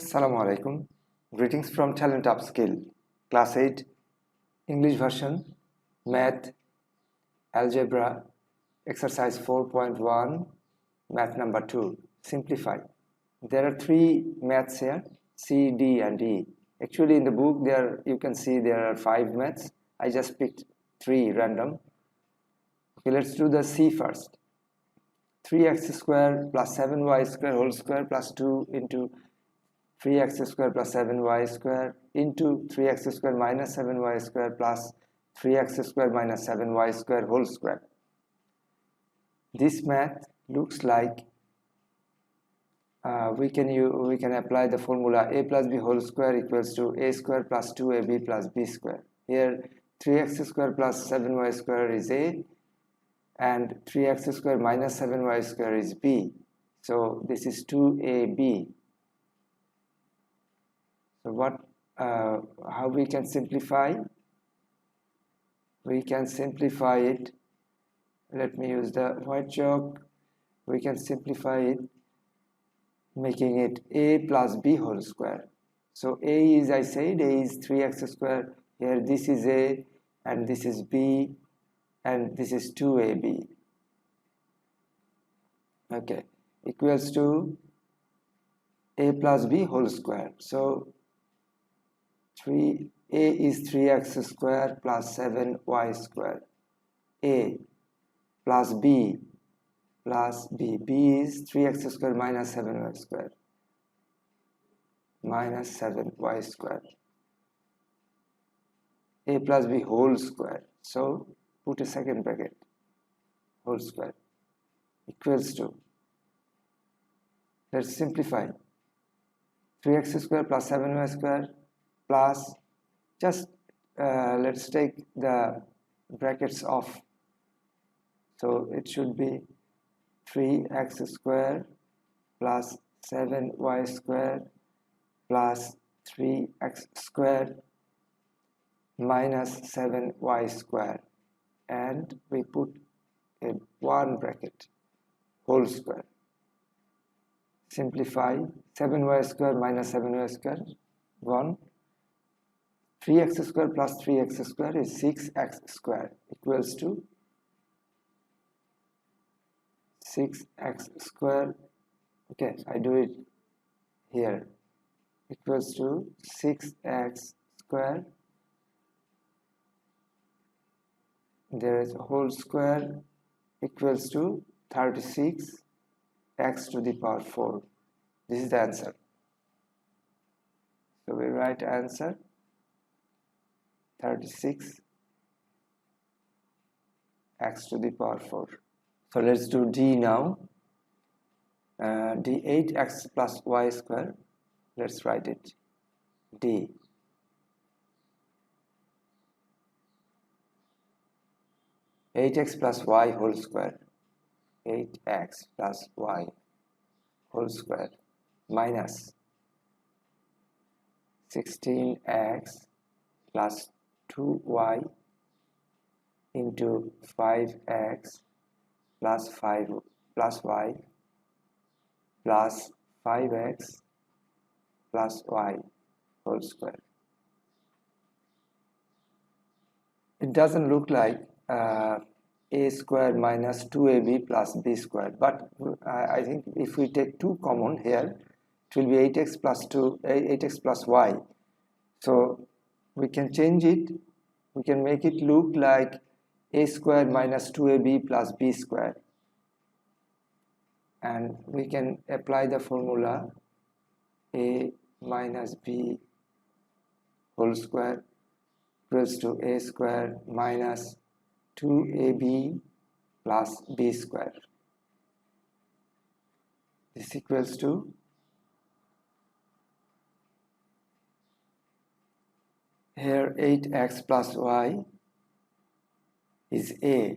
Assalamu alaikum. Greetings from Talent Upskill, Class 8, English version, Math, Algebra, Exercise 4.1, Math number 2, Simplify. There are three maths here, C, D and E. Actually in the book you can see there are 5 maths. I just picked 3 random. Okay, let's do the C first. 3x squared plus 7y squared whole square plus 2 into 3x squared plus 7y squared into 3x squared minus 7y squared plus 3x squared minus 7y squared whole square. This math looks like we can apply the formula a plus b whole square equals to a squared plus 2ab plus b square. Here 3x squared plus 7y square is a and 3x squared minus 7y square is b. So this is 2ab. So how we can simplify? We can simplify it. Let me use the white chalk. We can simplify it, making it a plus b whole square. So a is, I said, a is 3x squared. Here this is a and this is b and this is 2ab. Okay, equals to a plus b whole square. So a is 3x squared plus 7y squared. A plus b b is 3x squared minus 7y squared minus 7y squared. A plus b whole square. So put a second bracket, whole square, equals to, let's simplify, 3x squared plus 7y squared plus, just let's take the brackets off. So it should be 3x squared plus 7y squared plus 3x squared minus 7y squared, and we put a one bracket, whole square. Simplify, 7y squared minus 7y squared, 1. 3x squared plus 3x squared is 6x squared equals to 6x squared. Okay, I do it here, equals to 6x squared. There is a whole square equals to 36 x to the power 4. This is the answer. So we write answer 36 x to the power 4. So let's do D now. D 8x plus y square. Let's write it. D. X plus y whole square, 8x plus y whole square minus 16x plus 2y into 5x plus 5 plus y plus 5x plus y whole square. It doesn't look like a squared minus 2ab plus b squared, but I think if we take 2 common here, it will be 8x plus y. So we can change it, we can make it look like a squared minus 2ab plus b squared, and we can apply the formula a minus b whole square equals to a squared minus 2ab plus b square. This equals to here 8x plus y is a.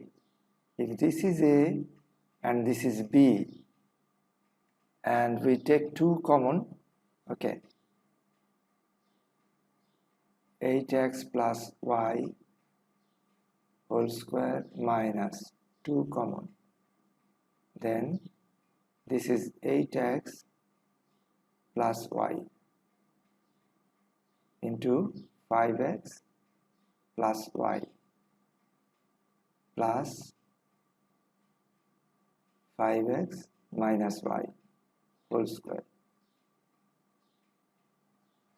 If this is a and this is b and we take 2 common, okay, 8x plus y whole square minus 2 common, then this is 8x plus y into 5x plus y plus 5x minus y whole square.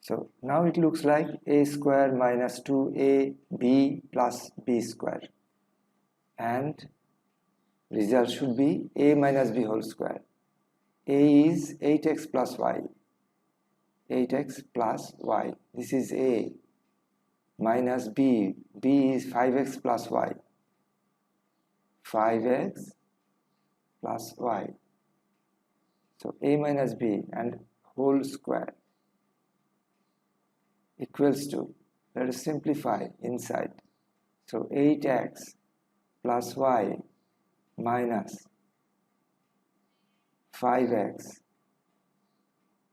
So now it looks like a square minus 2ab plus b square, and result should be a minus b whole square. A is 8x plus y, 8x plus y, this is a, minus b, b is 5x plus y, 5x plus y. So a minus b and whole square equals to, let us simplify inside. So 8x plus y minus 5x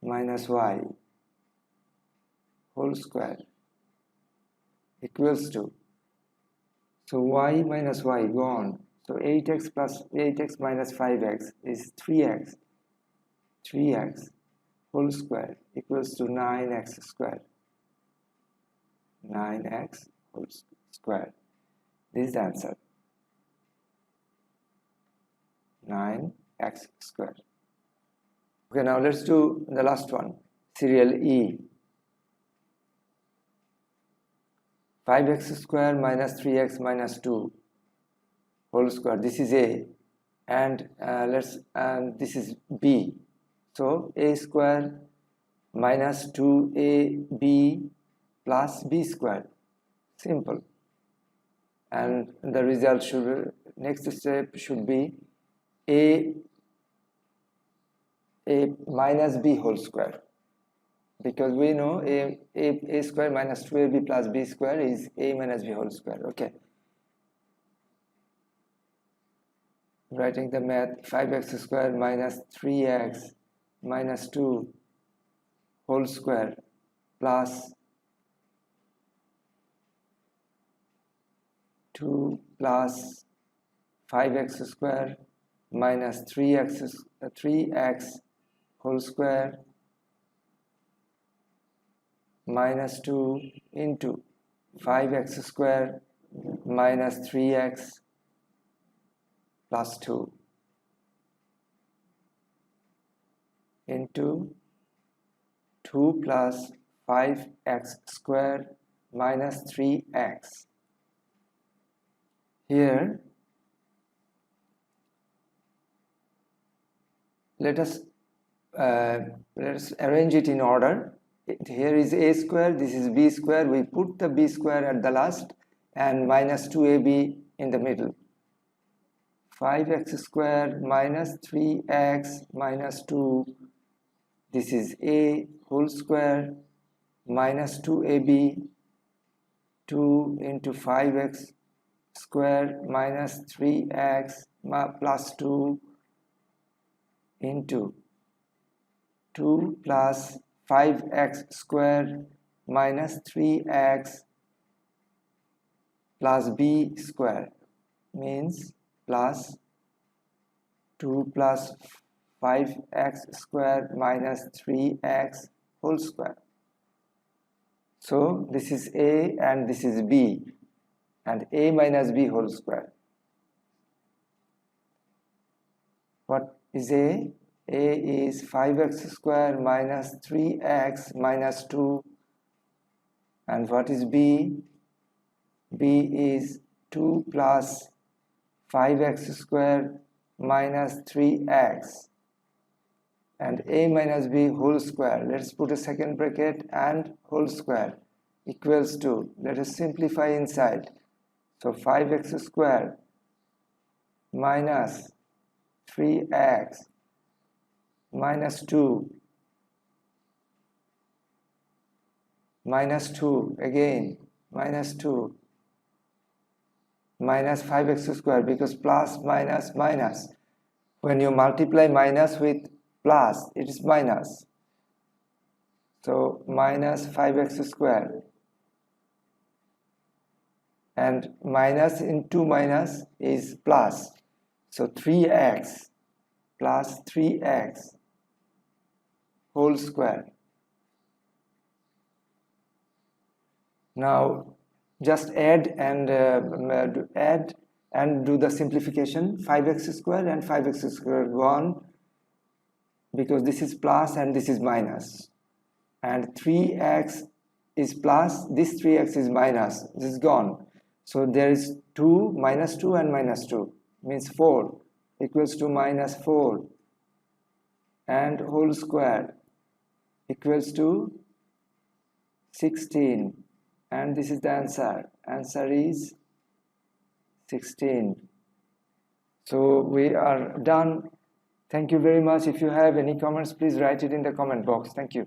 minus y whole square equals to, so y minus y gone, so 8x plus 8x minus 5x is 3x, 3x whole square equals to 9x square, 9x whole square. This is the answer, 9x square. Okay, now let's do the last one, serial E. 5x square minus 3x minus 2 whole square, this is A, and this is B. So a square minus 2ab plus b square, simple. And the result should, next step should be a minus b whole square, because we know a square minus 2ab plus b square is a minus b whole square. Okay, writing the math, 5x square minus 3x minus 2 whole square plus 2 plus 5x square minus 3x whole square minus 2 into 5x square minus 3x plus 2 into 2 plus 5x square minus 3x. Here let us arrange it in order. Here is a square, this is b square, we put the b square at the last and minus 2ab in the middle. 5x square minus 3x minus 2, this is a whole square minus 2ab, 2 into 5x square minus 3x plus 2 into 2 plus 5x square minus 3x plus b square, means plus 2 plus 5x square minus 3x whole square. So this is a and this is b, and a minus b whole square. What is a? A is 5x square minus 3x minus 2, and what is b? B is 2 plus 5x square minus 3x, and a minus b whole square, let's put a second bracket, and whole square equals to, let us simplify inside. So 5x square minus 3x minus 2 minus 2 again minus 2 minus 5x square, because plus minus minus, when you multiply minus with plus it is minus, so minus 5x square, and minus into minus is plus, so 3x plus 3x whole square Now just add and do the simplification. 5x squared and 5x squared gone, because this is plus and this is minus, and 3x is plus, this 3x is minus, this is gone. So there is 2, minus 2 and minus 2 means 4 equals to minus 4, and whole square equals to 16, and this is the answer is 16. So we are done. Thank you very much. If you have any comments, please write it in the comment box. Thank you.